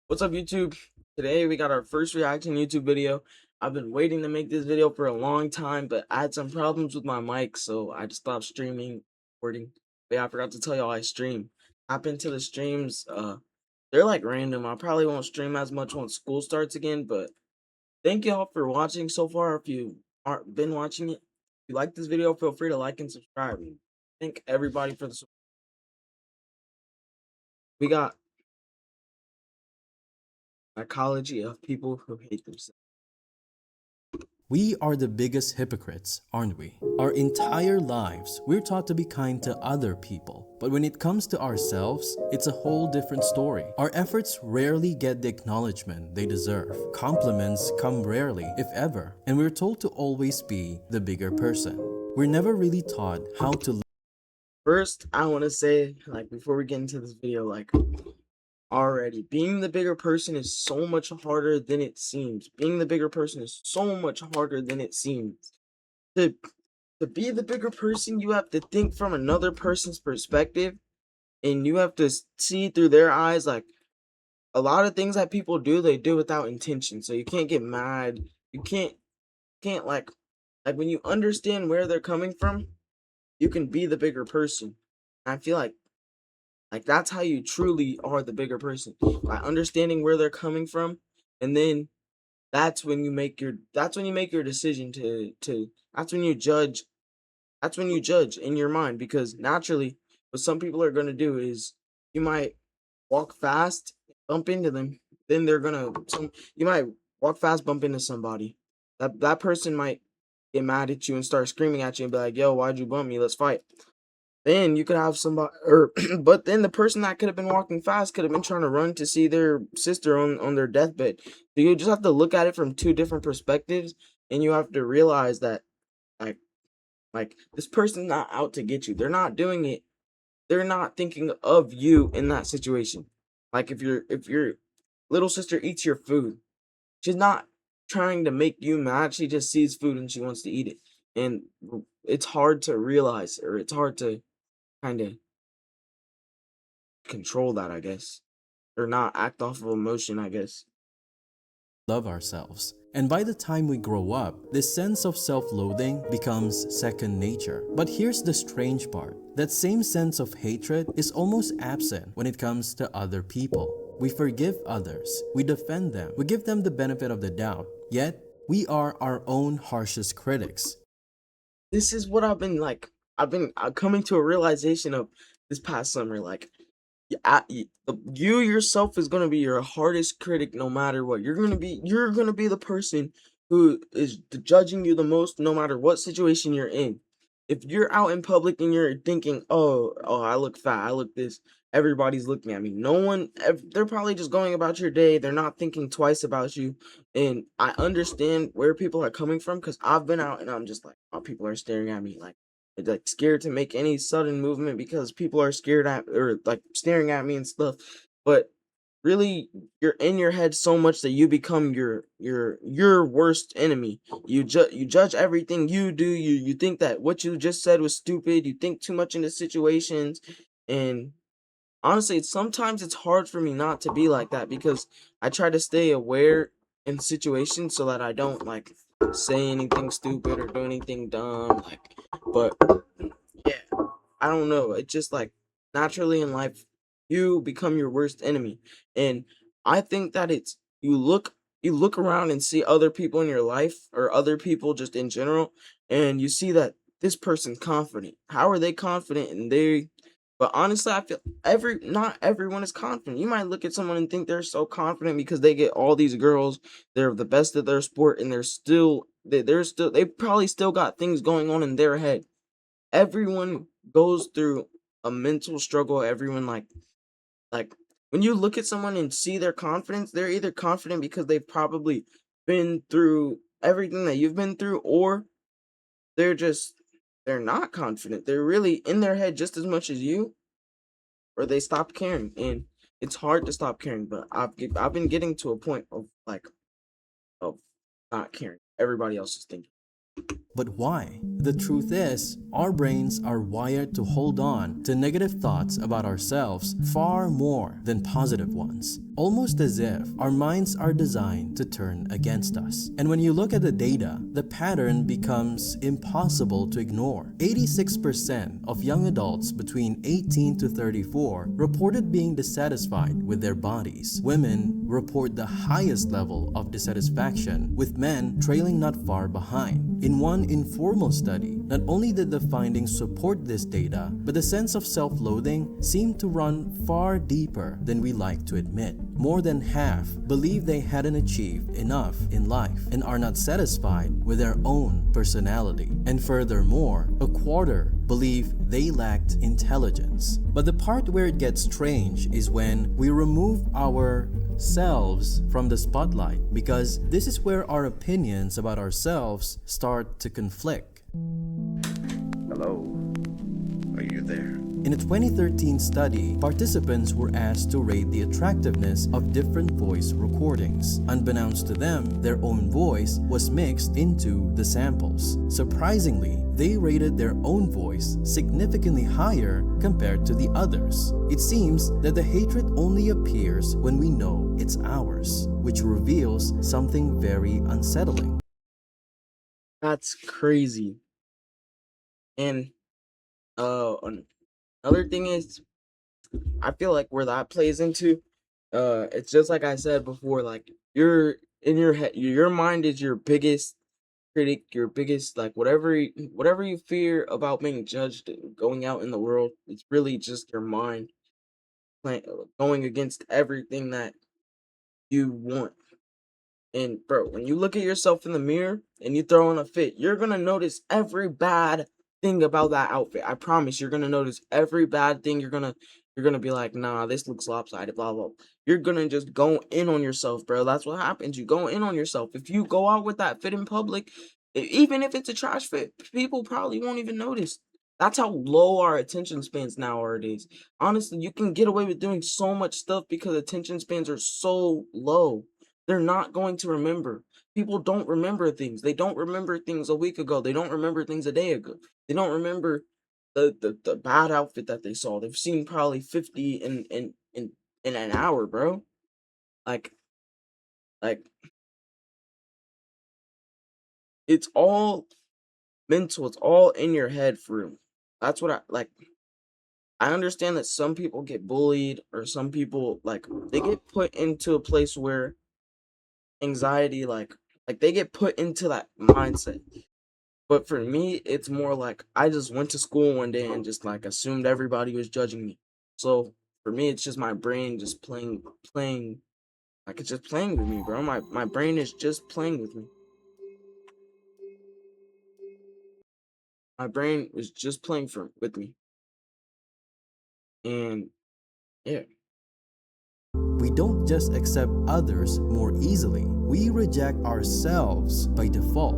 What's up, YouTube? Today we got our first reaction YouTube video. I've been waiting to make this video for a long time, but I had some problems with my mic, so I just stopped streaming, recording. But yeah, I forgot to tell y'all I stream. Hop into the streams. They're like random. I probably won't stream as much once school starts again, but thank y'all for watching so far. If you aren't been watching it, if you like this video, feel free to like and subscribe. Thank everybody for the support. We got psychology of people who hate themselves. We are the biggest hypocrites, aren't we? Our entire lives, we're taught to be kind to other people. But when it comes to ourselves, it's a whole different story. Our efforts rarely get the acknowledgement they deserve. Compliments come rarely, if ever. And we're told to always be the bigger person. We're never really taught how to First, I want to say, before we get into this video, already, being the bigger person is so much harder than it seems. Being the bigger person is so much harder than it seems. To, to be the bigger person, you have to think from another person's perspective, and you have to see through their eyes. Like, a lot of things that people do, they do without intention. So you can't get mad. You can't like when you understand where they're coming from, you can be the bigger person. I feel like that's how you truly are the bigger person, by understanding where they're coming from, and then that's when you make your decision to that's when you judge. That's when you judge in your mind, because naturally what some people are gonna do is you might walk fast, bump into them, then you might walk fast, bump into somebody. That person might get mad at you and start screaming at you and be like, yo, why'd you bump me? Let's fight. Then you could have somebody, or but then the person that could have been walking fast could have been trying to run to see their sister on their deathbed. So you just have to look at it from two different perspectives, and you have to realize that like this person's not out to get you. They're not doing it. They're not thinking of you in that situation. Like if your little sister eats your food, she's not trying to make you mad. She just sees food and she wants to eat it. And it's hard to realize, or it's hard to kind of control that, I guess, or not act off of emotion, I guess. love ourselves. And by the time we grow up, this sense of self-loathing becomes second nature. But here's the strange part. That same sense of hatred is almost absent when it comes to other people. We forgive others, we defend them, we give them the benefit of the doubt. Yet, we are our own harshest critics. This is what I've been coming to a realization of this past summer. You yourself is gonna be your hardest critic, no matter what. You're gonna be the person who is judging you the most, no matter what situation you're in. If you're out in public and you're thinking, oh, I look fat, I look this, everybody's looking at me. They're probably just going about your day. They're not thinking twice about you. And I understand where people are coming from, because I've been out and I'm just like, oh, people are staring at me like scared to make any sudden movement because people are scared at, or like staring at me and stuff. But really, you're in your head so much that you become your worst enemy. You judge everything you do. You think that what you just said was stupid. You think too much into situations. And honestly, sometimes it's hard for me not to be like that, because I try to stay aware in situations so that I don't say anything stupid or do anything dumb. But yeah, I don't know. It's just naturally in life, you become your worst enemy. And I think that it's you look around and see other people in your life, or other people just in general, and you see that this person's confident. How are they confident? But honestly, I feel not everyone is confident. You might look at someone and think they're so confident because they get all these girls, they're the best at their sport, and they probably still got things going on in their head. Everyone goes through a mental struggle. Everyone like when you look at someone and see their confidence, they're either confident because they've probably been through everything that you've been through, or they're just they're not confident. They're really in their head just as much as you, or they stopped caring. And it's hard to stop caring, but I've been getting to a point of of not caring. Everybody else is thinking. But why? The truth is, our brains are wired to hold on to negative thoughts about ourselves far more than positive ones, almost as if our minds are designed to turn against us. And when you look at the data, the pattern becomes impossible to ignore. 86% of young adults between 18 to 34 reported being dissatisfied with their bodies. Women report the highest level of dissatisfaction, with men trailing not far behind. In one informal study, not only did the findings support this data, but the sense of self-loathing seemed to run far deeper than we like to admit. More than half believe they hadn't achieved enough in life and are not satisfied with their own personality. And furthermore, a quarter believe they lacked intelligence. But the part where it gets strange is when we remove ourselves from the spotlight, because this is where our opinions about ourselves start to conflict. Hello? Are you there? In a 2013 study, participants were asked to rate the attractiveness of different voice recordings. Unbeknownst to them, their own voice was mixed into the samples. Surprisingly, they rated their own voice significantly higher compared to the others. It seems that the hatred only appears when we know it's ours, which reveals something very unsettling. That's crazy. And another thing is, I feel like where that plays into, it's just like I said before, like you're in your head, your mind is your biggest critic, your biggest like whatever you fear about being judged and going out in the world. It's really just your mind going against everything that you want. And bro, when you look at yourself in the mirror and you throw on a fit, you're gonna notice every bad thing about that outfit. I promise you're gonna notice every bad thing. You're gonna be like, nah, this looks lopsided, blah blah. You're gonna just go in on yourself, bro. That's what happens. You go in on yourself. If you go out with that fit in public, even if it's a trash fit, people probably won't even notice. That's how low our attention spans nowadays. Honestly, you can get away with doing so much stuff because attention spans are so low. They're not going to remember. People don't remember things. They don't remember things a week ago. They don't remember things a day ago. They don't remember the bad outfit that they saw. They've seen probably 50 in an hour, bro. Like like it's all mental. It's all in your head for real. That's what I like. I understand that some people get bullied or some people like they get put into a place where anxiety like they get put into that mindset. But for me, it's more like I just went to school one day and just like assumed everybody was judging me. So for me, it's just my brain just playing like it's just playing with me, bro. My brain is just playing with me. My brain was just playing for with me. And yeah. We don't just accept others more easily, we reject ourselves by default.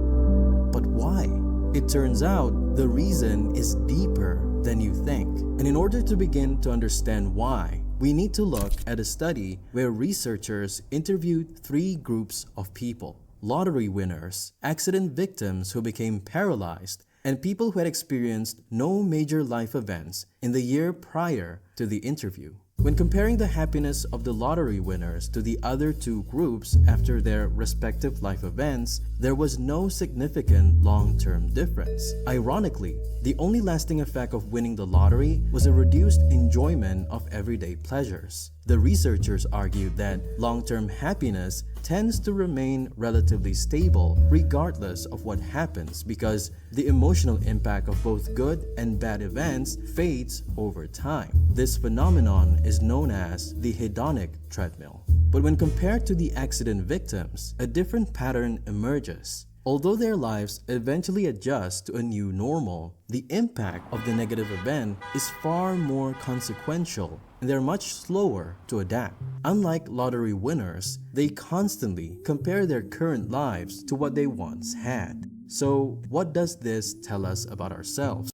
But why? It turns out the reason is deeper than you think. And in order to begin to understand why, we need to look at a study where researchers interviewed 3 groups of people: lottery winners, accident victims who became paralyzed, and people who had experienced no major life events in the year prior to the interview. When comparing the happiness of the lottery winners to the other 2 groups after their respective life events, there was no significant long-term difference. Ironically, the only lasting effect of winning the lottery was a reduced enjoyment of everyday pleasures. The researchers argued that long-term happiness tends to remain relatively stable regardless of what happens, because the emotional impact of both good and bad events fades over time. This phenomenon is known as the hedonic treadmill. But when compared to the accident victims, a different pattern emerges. Although their lives eventually adjust to a new normal, the impact of the negative event is far more consequential, and they're much slower to adapt. Unlike lottery winners, they constantly compare their current lives to what they once had. So, what does this tell us about ourselves?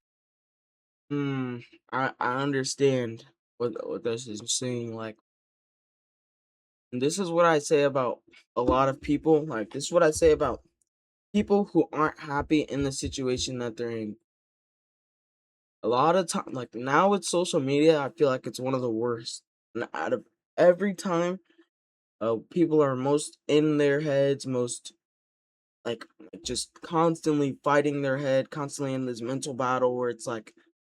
Hmm. I understand what this is saying. Like, and this is what I say about a lot of people. Like, this is what I say about people who aren't happy in the situation that they're in. A lot of time, like now with social media, I feel like it's one of the worst. And out of every time, people are most in their heads, most like just constantly fighting their head, constantly in this mental battle where it's like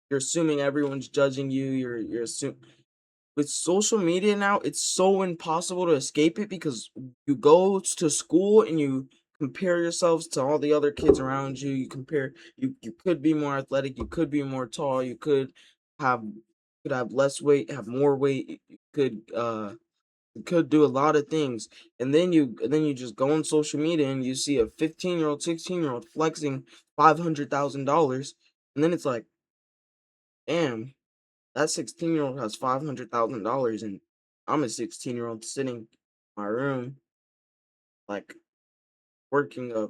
you're assuming everyone's judging you. You're assuming with social media now, it's so impossible to escape it because you go to school and you compare yourselves to all the other kids around you. You compare you could be more athletic, you could be more tall, have could have less weight, have more weight, you could do a lot of things. And then you just go on social media and you see a 15-year-old, 16-year-old flexing $500,000, and then it's like, damn, that 16-year-old has $500,000 and I'm a 16-year-old sitting in my room, like working a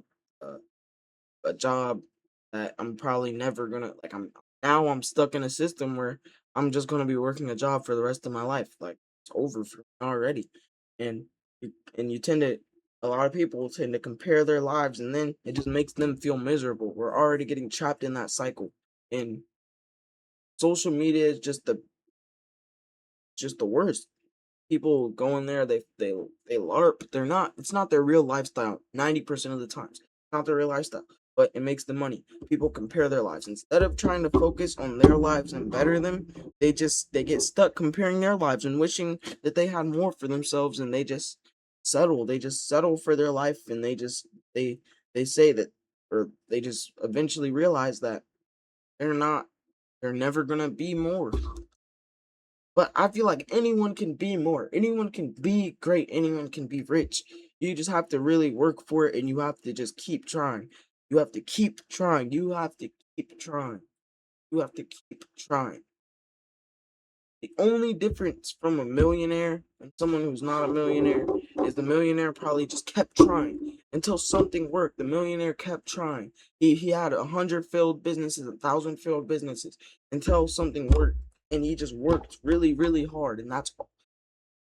a job that I'm probably never gonna like. I'm stuck in a system where I'm just gonna be working a job for the rest of my life. Like it's over for me already, and you tend to a lot of people tend to compare their lives, and then it just makes them feel miserable. We're already getting trapped in that cycle, and social media is just the worst. People go in there, they LARP. They're not. It's not their real lifestyle. 90% of the times, it's not their real lifestyle. But it makes them money. People compare their lives instead of trying to focus on their lives and better them. They get stuck comparing their lives and wishing that they had more for themselves, and they just settle. They just settle for their life, and they say that, or they just eventually realize that they're not. They're never gonna be more. But I feel like anyone can be more. Anyone can be great. Anyone can be rich. You just have to really work for it and you have to just keep trying. You have to keep trying. You have to keep trying. You have to keep trying. The only difference from a millionaire and someone who's not a millionaire is the millionaire probably just kept trying until something worked. The millionaire kept trying. He had 100 failed businesses, 1,000 failed businesses until something worked. And he just worked really, really hard. And that's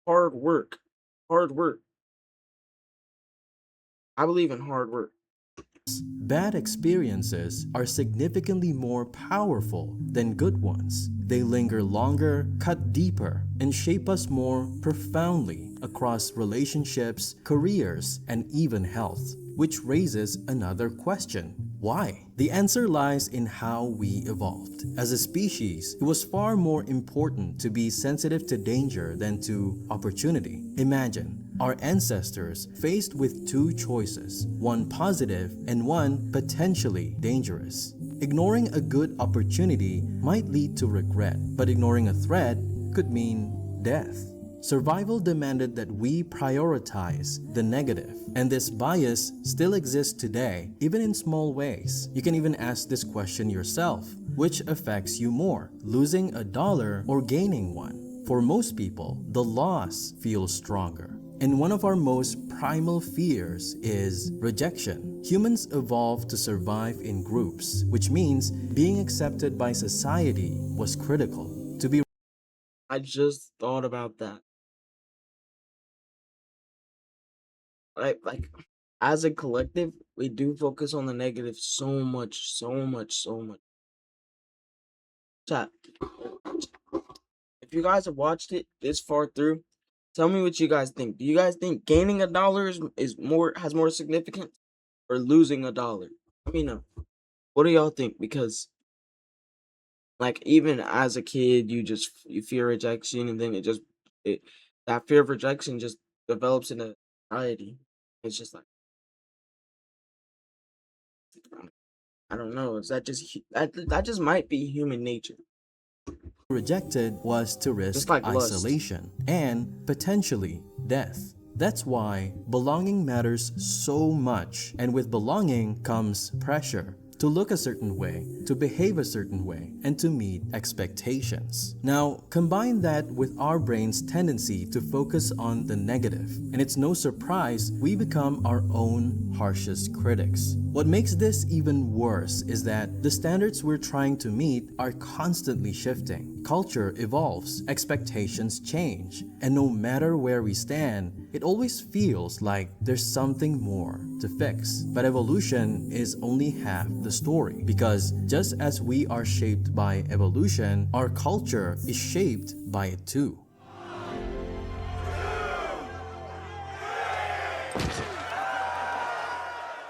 hard work. Hard work. I believe in hard work. Bad experiences are significantly more powerful than good ones. They linger longer, cut deeper, and shape us more profoundly across relationships, careers, and even health. Which raises another question. Why? The answer lies in how we evolved. As a species, it was far more important to be sensitive to danger than to opportunity. Imagine our ancestors faced with two choices, one positive and one potentially dangerous. Ignoring a good opportunity might lead to regret, but ignoring a threat could mean death. Survival demanded that we prioritize the negative, and this bias still exists today, even in small ways. You can even ask this question yourself: which affects you more, losing $1 or gaining one? For most people, the loss feels stronger. And one of our most primal fears is rejection. Humans evolved to survive in groups, which means being accepted by society was critical. To be I just thought about that. Like as a collective, we do focus on the negative so much, so much, so much. Chat. If you guys have watched it this far through, tell me what you guys think. Do you guys think gaining $1 is more has more significance or losing $1? Let me know. What do y'all think? Because like even as a kid, you fear rejection, and then it that fear of rejection just develops into anxiety. It's just like I don't know. Is that just that just might be human nature, rejected was to just risk like lust. isolation and potentially death. That's why belonging matters so much, and with belonging comes pressure to look a certain way, to behave a certain way, and to meet expectations. Now, combine that with our brain's tendency to focus on the negative, and it's no surprise we become our own harshest critics. What makes this even worse is that the standards we're trying to meet are constantly shifting. Culture evolves, expectations change, and no matter where we stand, it always feels like there's something more to fix. But evolution is only half the story, because just as we are shaped by evolution, our culture is shaped by it too.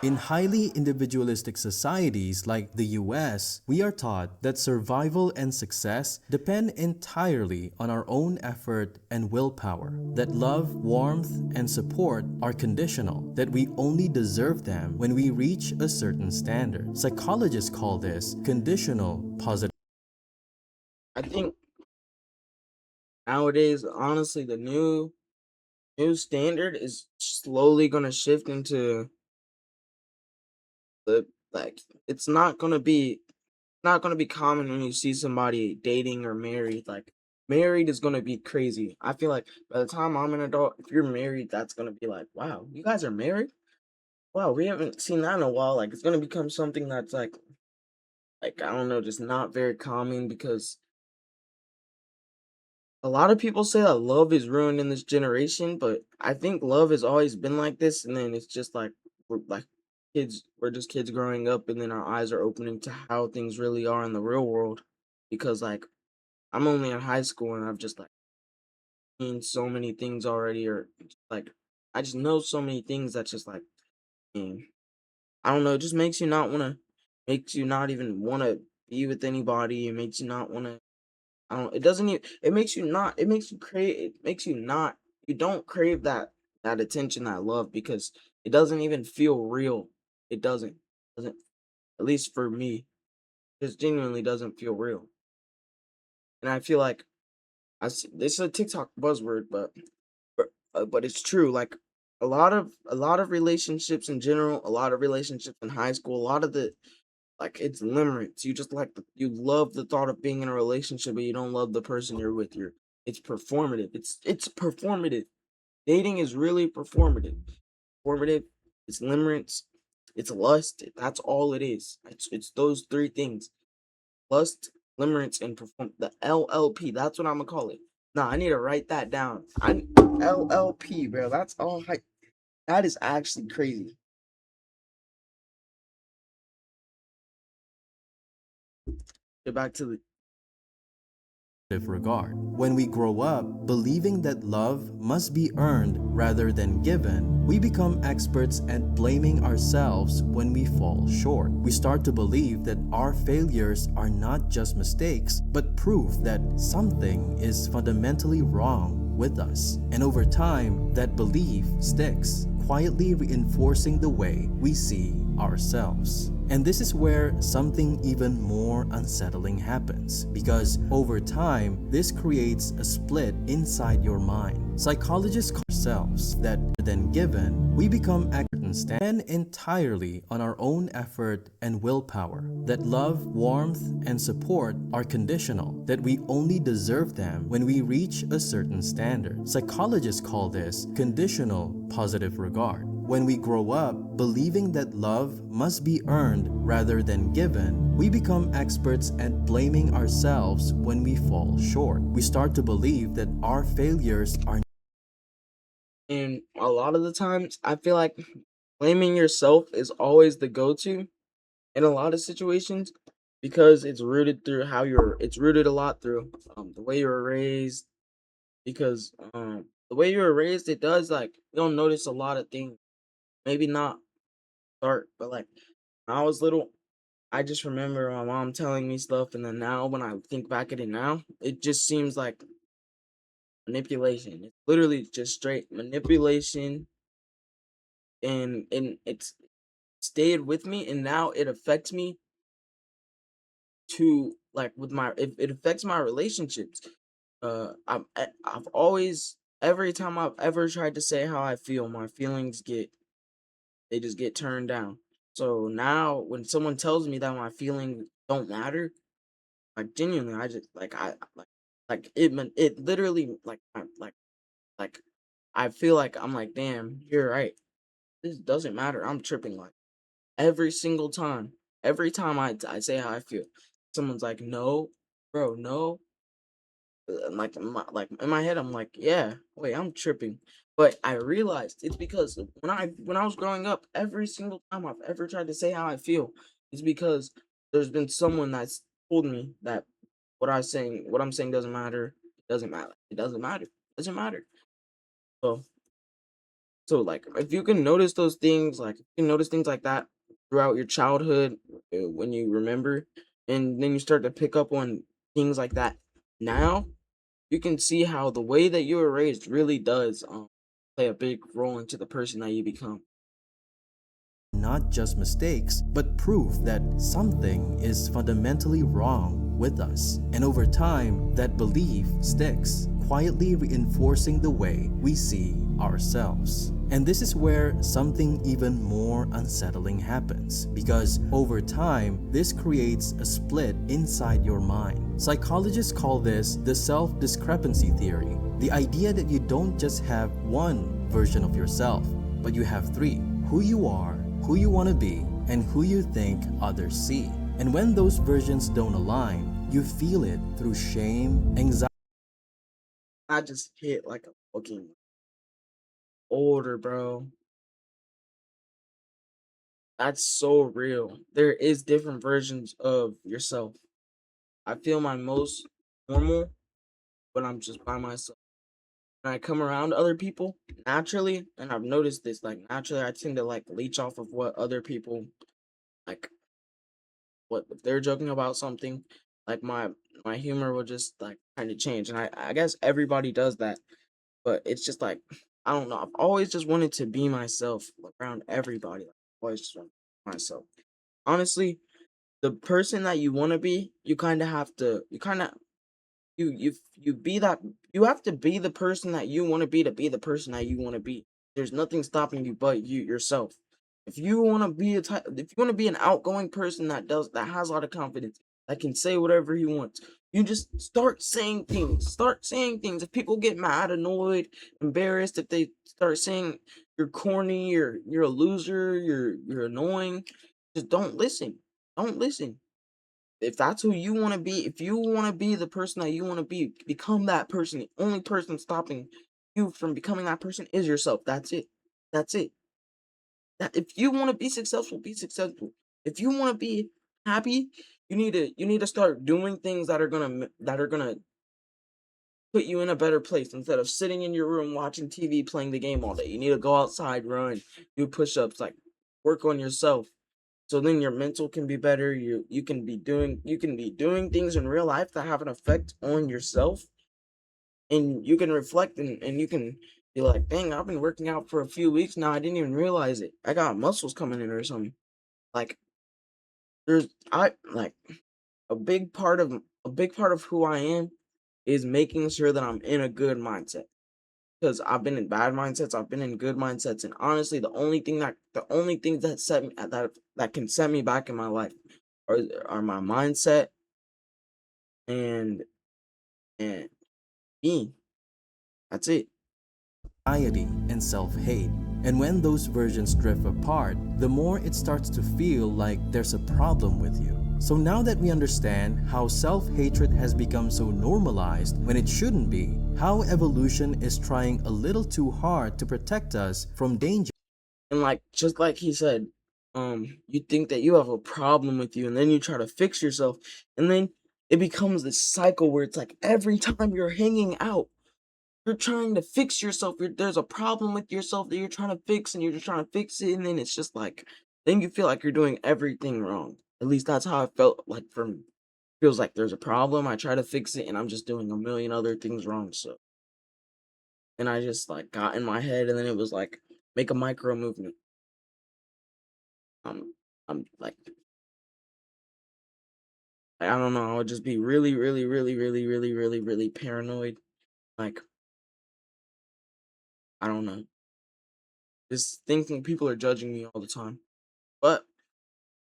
In highly individualistic societies like the US, we are taught that survival and success depend entirely on our own effort and willpower, that love, warmth, and support are conditional, that we only deserve them when we reach a certain standard. Psychologists call this conditional positive. I think nowadays, honestly, the new standard is slowly gonna shift into the like it's not gonna be common when you see somebody dating or married. Like married is gonna be crazy. I feel like by the time I'm an adult, if you're married, that's gonna be like, wow, you guys are married? Wow, we haven't seen that in a while. Like it's gonna become something that's like I don't know, just not very common because a lot of people say that love is ruined in this generation, but I think love has always been like this, and then it's just like we're like we're just kids growing up, and then our eyes are opening to how things really are in the real world. Because like I'm only in high school, and I've just like seen so many things already, or just, like I just know so many things that's just like, man, I don't know. It just makes you not even want to be with anybody. It makes you not want to I don't it doesn't even it makes you crave it makes you not you don't crave that attention, that love because it doesn't even feel real. It doesn't at least for me, just genuinely doesn't feel real. And I feel like this is a TikTok buzzword, but it's true. Like a lot of relationships in general, a lot of relationships in high school, a lot of the like it's limerence. You just you love the thought of being in a relationship, but you don't love the person you're with. It's performative. It's performative. Dating is really performative. Performative. It's limerence. It's lust. That's all it is. It's those three things: lust, limerence, and perform. The LLP. That's what I'm gonna call it. Nah, I need to write that down. I LLP, bro. That's all. That is actually crazy. Get back to the Regard. When we grow up believing that love must be earned rather than given, we become experts at blaming ourselves when we fall short. We start to believe that our failures are not just mistakes, but proof that something is fundamentally wrong with us. And over time, that belief sticks, quietly reinforcing the way we see ourselves. And this is where something even more unsettling happens, because over time, this creates a split inside your mind. Psychologists call ourselves that then given, we become experts and stand entirely on our own effort and willpower, that love, warmth, and support are conditional, that we only deserve them when we reach a certain standard. Psychologists call this conditional positive regard. When we grow up believing that love must be earned rather than given, we become experts at blaming ourselves when we fall short. We start to believe that our failures are and a lot of the times I feel like blaming yourself is always the go-to in a lot of situations because it's rooted a lot through the way you were raised because the way you were raised it does like you don't notice a lot of things, maybe not start, but like when I was little, I just remember my mom telling me stuff, and then now when I think back at it now, it just seems like manipulation. It's literally just straight manipulation, and it's stayed with me, and now it affects me to like with my it affects my relationships. I've always every time I've ever tried to say how I feel, my feelings they just get turned down. So now when someone tells me that my feelings don't matter, like genuinely, I just like it literally like I feel like I'm like, damn, you're right. This doesn't matter. I'm tripping like every single time. Every time I say how I feel, someone's like, "No, bro, no." Like in my head, I'm like, "Yeah, wait, I'm tripping." But I realized it's because when I was growing up, every single time I've ever tried to say how I feel, it's because there's been someone that's told me that what I'm saying doesn't matter. It doesn't matter. It doesn't matter. It doesn't matter. So like if you can notice those things, like you can notice things like that throughout your childhood when you remember, and then you start to pick up on things like that now, you can see how the way that you were raised really does play a big role into the person that you become. Not just mistakes, but proof that something is fundamentally wrong with us. And over time, that belief sticks, quietly reinforcing the way we see ourselves. And this is where something even more unsettling happens, because over time, this creates a split inside your mind. Psychologists call this the self-discrepancy theory, the idea that you don't just have one version of yourself, but you have three: who you are, who you want to be, and who you think others see. And when those versions don't align, you feel it through shame, anxiety, I just hit like a fucking older, bro. That's so real. There is different versions of yourself. I feel my most normal when I'm just by myself. When I come around other people naturally, and I've noticed this, like naturally I tend to like leech off of what other people like, what if they're joking about something, like my humor will just like kind of change. And I guess everybody does that, but it's just like I don't know. I've always just wanted to be myself around everybody. Like, always just want to be myself. Honestly, the person that you want to be, you kind of have to. You kind of you be that. You have to be the person that you want to be the person that you want to be. There's nothing stopping you but you yourself. If you want to be if you want to be an outgoing person that has a lot of confidence, that can say whatever he wants, you just start saying things. Start saying things. If people get mad, annoyed, embarrassed, if they start saying you're corny, you're a loser, you're annoying, just don't listen. Don't listen. If that's who you want to be, if you want to be the person that you want to be, become that person. The only person stopping you from becoming that person is yourself. That's it. That's it. That if you want to be successful, be successful. If you want to be happy, you need to start doing things that are gonna put you in a better place instead of sitting in your room watching TV, playing the game all day. You need to go outside, run, do push-ups, like work on yourself. So then your mental can be better. You can be doing things in real life that have an effect on yourself, and you can reflect and you can be like, dang, I've been working out for a few weeks now. I didn't even realize it. I got muscles coming in or something. Like there's I like a big part of who I am is making sure that I'm in a good mindset. Because I've been in bad mindsets, I've been in good mindsets, and honestly, the only things that that can set me back in my life are my mindset and and me. That's it. and self-hate. And when those versions drift apart, the more it starts to feel like there's a problem with you. So now that we understand how self-hatred has become so normalized when it shouldn't be, how evolution is trying a little too hard to protect us from danger, And like just like he said, you think that you have a problem with you, and then you try to fix yourself, and then it becomes this cycle where it's like every time you're hanging out, you're trying to fix yourself. There's a problem with yourself that you're trying to fix, and you're just trying to fix it, and then it's just like, then you feel like you're doing everything wrong. At least that's how I felt like for me. Feels like there's a problem. I try to fix it, and I'm just doing a million other things wrong. So, and I just like got in my head, and then it was like, make a micro movement. Um, I'm like, I don't know. I would just be really, really, really, really, really, really, really paranoid. Like, I don't know. Just thinking people are judging me all the time. But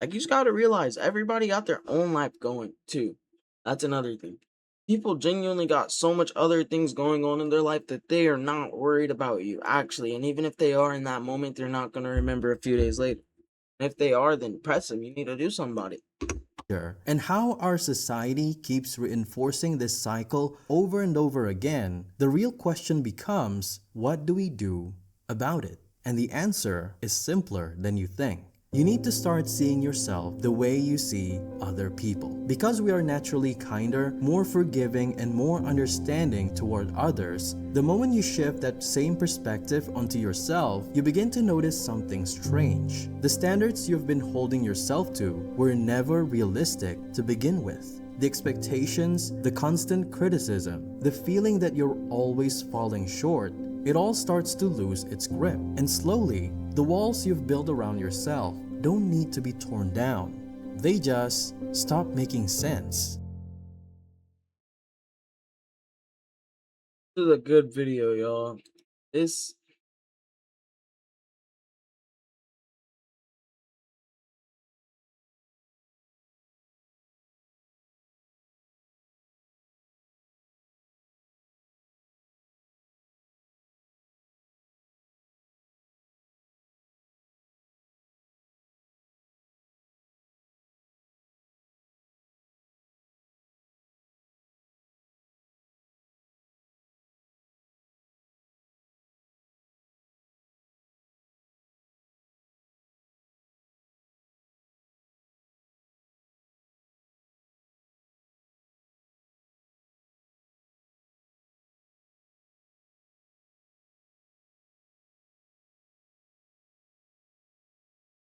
like you just gotta realize everybody got their own life going too. That's another thing. People genuinely got so much other things going on in their life that they are not worried about you, actually. And even if they are in that moment, they're not gonna remember a few days later. And if they are, then press them. You need to do something about it. And how our society keeps reinforcing this cycle over and over again, the real question becomes, what do we do about it? And the answer is simpler than you think. You need to start seeing yourself the way you see other people. Because we are naturally kinder, more forgiving, and more understanding toward others, the moment you shift that same perspective onto yourself, you begin to notice something strange. The standards you've been holding yourself to were never realistic to begin with. The expectations, the constant criticism, the feeling that you're always falling short, it all starts to lose its grip. And slowly, the walls you've built around yourself don't need to be torn down. They just stop making sense. This is a good video, y'all. This